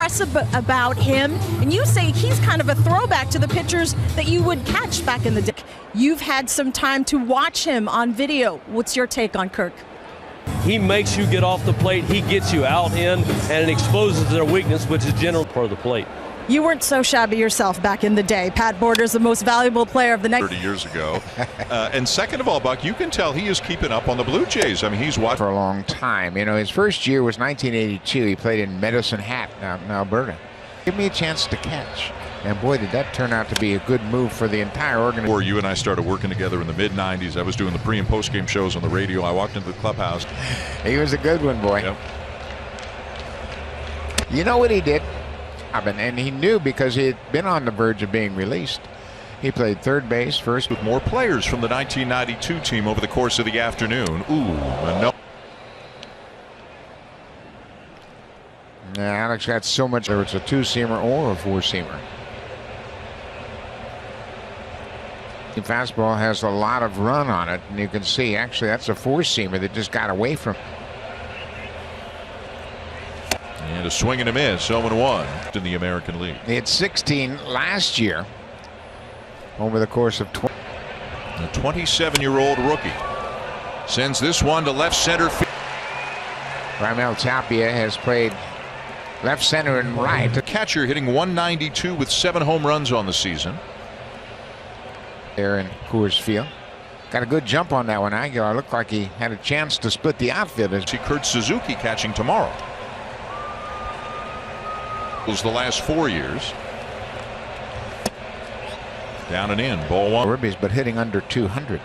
press about him, and you say he's kind of a throwback to the pitchers that you would catch back in the day. You've had some time to watch him on video. What's your take on Kirk? He makes you get off the plate. He gets you out in, and it exposes their weakness, which is general part of the plate. You weren't so shabby yourself back in the day. Pat Borders, the most valuable player of the next 30 years ago. And second of all, Buck, you can tell he is keeping up on the Blue Jays. I mean, he's watched for a long time. You know, his first year was 1982. He played in Medicine Hat out in Alberta. Give me a chance to catch. And boy, did that turn out to be a good move for the entire organization. Before you and I started working together in the mid-90s, I was doing the pre- and post-game shows on the radio. I walked into the clubhouse. He was a good one, boy. Yep. You know what he did? And he knew because he had been on the verge of being released. He played third base, first. With more players from the 1992 team over the course of the afternoon. Ooh, no. Alex got so much. There was a two-seamer or a four-seamer. The fastball has a lot of run on it, and you can see actually that's a four-seamer that just got away from. And a swing and a miss, 0-1 in the American League. He had 16 last year over the course of 20. A 27-year-old rookie sends this one to left center field. Raimel Tapia has played left, center, and right. The catcher hitting 192 with 7 home runs on the season. There in Coors Field. Got a good jump on that one. Aguilar looked like he had a chance to split the outfield. See Kurt Suzuki catching tomorrow. Was the last 4 years. Down and in, ball one. But hitting under 200.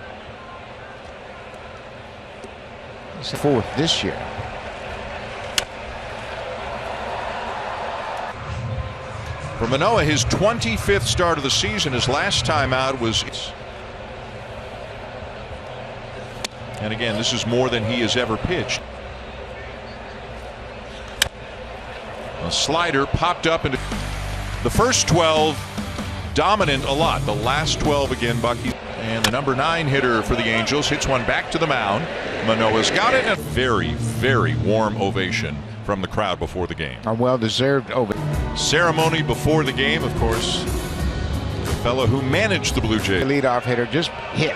He's fourth this year. For Manoah, his 25th start of the season. His last time out was. And again, this is more than he has ever pitched. A slider popped up into the first 12, dominant a lot. The last 12 again, Bucky. And the number 9 hitter for the Angels hits one back to the mound. Manoah's got it. A very, very warm ovation from the crowd before the game. A well-deserved ovation. Ceremony before the game, of course. The fellow who managed the Blue Jays. The leadoff hitter just hit,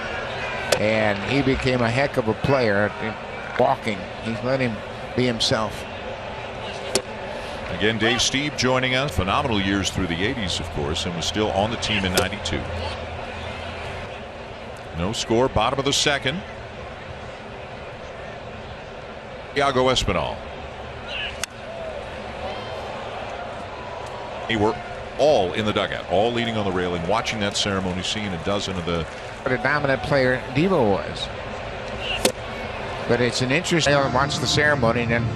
and he became a heck of a player. Walking, he's let him be himself. Again, Dave Stieb joining us. Phenomenal years through the 80s, of course, and was still on the team in '92. No score, bottom of the second. Iago Espinal. They were all in the dugout, all leaning on the railing, watching that ceremony, seeing a dozen of the. What a dominant player Devo was. But it's an interesting. I watched the ceremony and then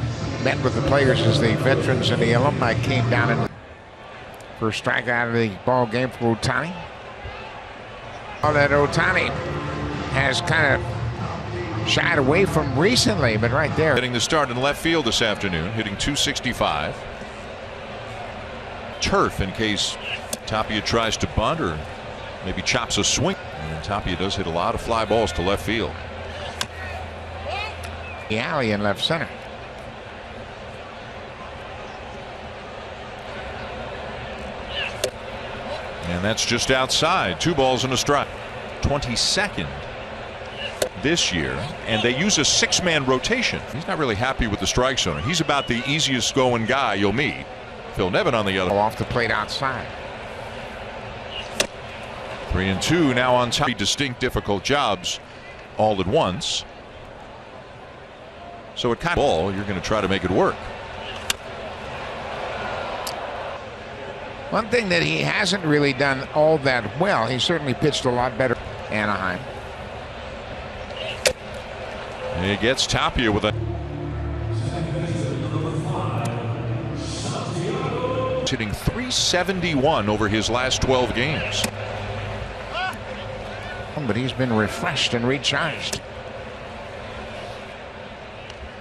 met with the players as the veterans and the alumni came down and first strikeout of the ball game for Ohtani. All that Ohtani has kind of shied away from recently, but right there. Hitting the start in left field this afternoon, hitting 265. Turf in case Tapia tries to bunt or maybe chops a swing. And Tapia does hit a lot of fly balls to left field. The alley in left center. And that's just outside. 2 balls and a strike. 22nd this year, and they use a 6-man rotation. He's not really happy with the strike zone. He's about the easiest going guy you'll meet. Phil Nevin on the other. Off the plate outside. 3-2 now on top. Distinct, difficult jobs all at once. So it kind of ball. You're going to try to make it work. One thing that he hasn't really done all that well, he certainly pitched a lot better. Anaheim. He gets Tapia with a. Hitting .371 over his last 12 games. But he's been refreshed and recharged.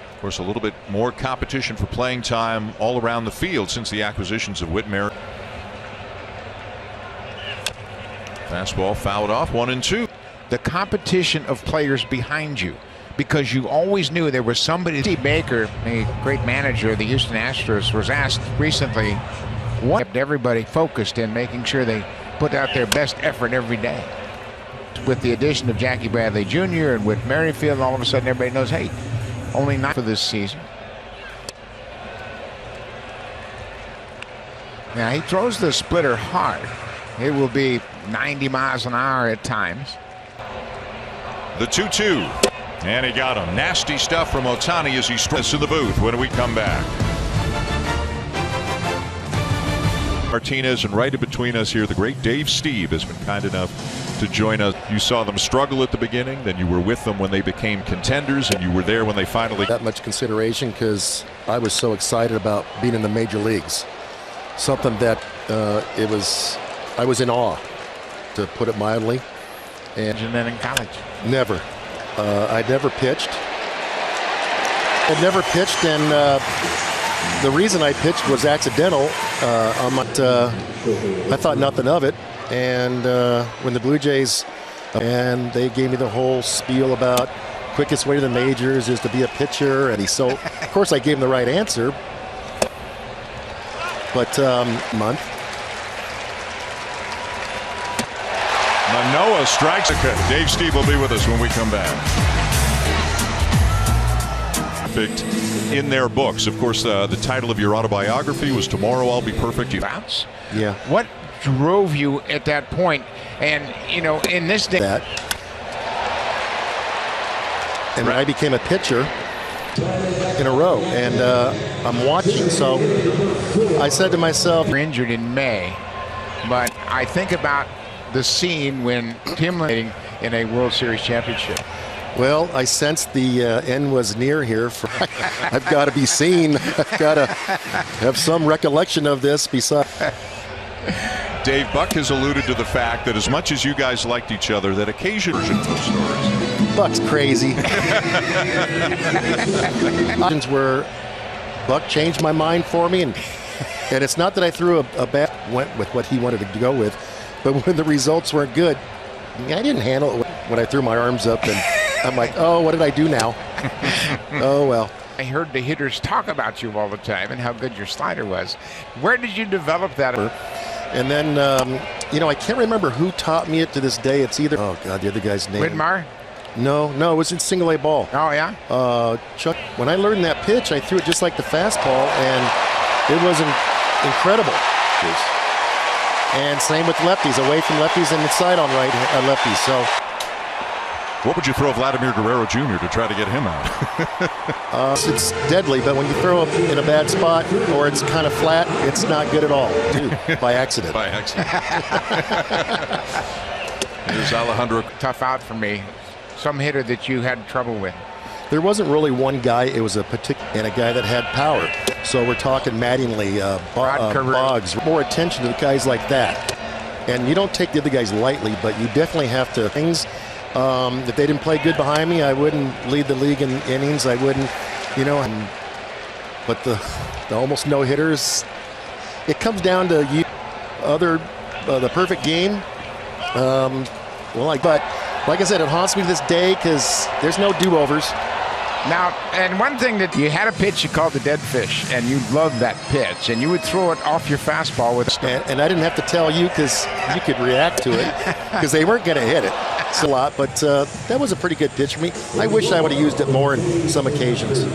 Of course, a little bit more competition for playing time all around the field since the acquisitions of Whitmer. Fastball fouled off, 1-2. The competition of players behind you. because you always knew there was somebody. Steve Baker, a great manager of the Houston Astros, was asked recently what kept everybody focused in making sure they put out their best effort every day. With the addition of Jackie Bradley Jr. and with Merrifield, all of a sudden everybody knows, hey, only 9 for this season. Now he throws the splitter hard. It will be 90 miles an hour at times. The 2-2. And he got him. Nasty stuff from Ohtani as he strikes in the booth when we come back. Martinez, and right in between us here, the great Dave Steve has been kind enough to join us. You saw them struggle at the beginning, then you were with them when they became contenders, and you were there when they finally. That much consideration because I was so excited about being in the major leagues. Something that I was in awe, to put it mildly. And then in college? Never. I'd never pitched. And the reason I pitched was accidental. I thought nothing of it. And when the Blue Jays, and they gave me the whole spiel about quickest way to the majors is to be a pitcher. And so, of course, I gave him the right answer. But month. Manoah strikes a cut. Dave Steve will be with us when we come back. Perfect in their books. Of course, the title of your autobiography was Tomorrow I'll Be Perfect. Bounce? Yeah. What drove you at that point? And, you know, in this day. And I became a pitcher in a row, and I'm watching, so I said to myself, You're injured in May, but I think about the scene when Tim in a World Series championship. well, I sensed the end was near here. I've got to be seen. I've got to have some recollection of this besides. Dave, Buck has alluded to the fact that as much as you guys liked each other, that occasionally stories. Buck's crazy. Where Buck changed my mind for me, and it's not that I threw a bat, went with what he wanted to go with, but when the results weren't good, I didn't handle it when I threw my arms up, and I'm like, oh, what did I do now? Oh, well. I heard the hitters talk about you all the time and how good your slider was. Where did you develop that? And then, I can't remember who taught me it to this day. It's either, oh, God, the other guy's name. Widmar? No, it was in single A ball. Oh, yeah? Chuck, when I learned that pitch, I threw it just like the fastball, and it was incredible. And same with lefties, away from lefties and inside on lefties. So, what would you throw Vladimir Guerrero Jr. to try to get him out? it's deadly, but when you throw it in a bad spot or it's kind of flat, it's not good at all. Dude, by accident. By accident. Here's Alejandro. Tough out for me. Some hitter that you had trouble with. There wasn't really one guy. It was a guy that had power. So we're talking Mattingly, Boggs. More attention to the guys like that. And you don't take the other guys lightly, but you definitely have to. If they didn't play good behind me, I wouldn't lead the league in innings. I wouldn't, but the almost no hitters. It comes down to the perfect game. But like I said, it haunts me to this day because there's no do-overs. Now, and one thing that you had a pitch you called the dead fish, and you loved that pitch, and you would throw it off your fastball with. And I didn't have to tell you because you could react to it because they weren't going to hit it. It's a lot, but that was a pretty good pitch for me. I wish I would have used it more in some occasions.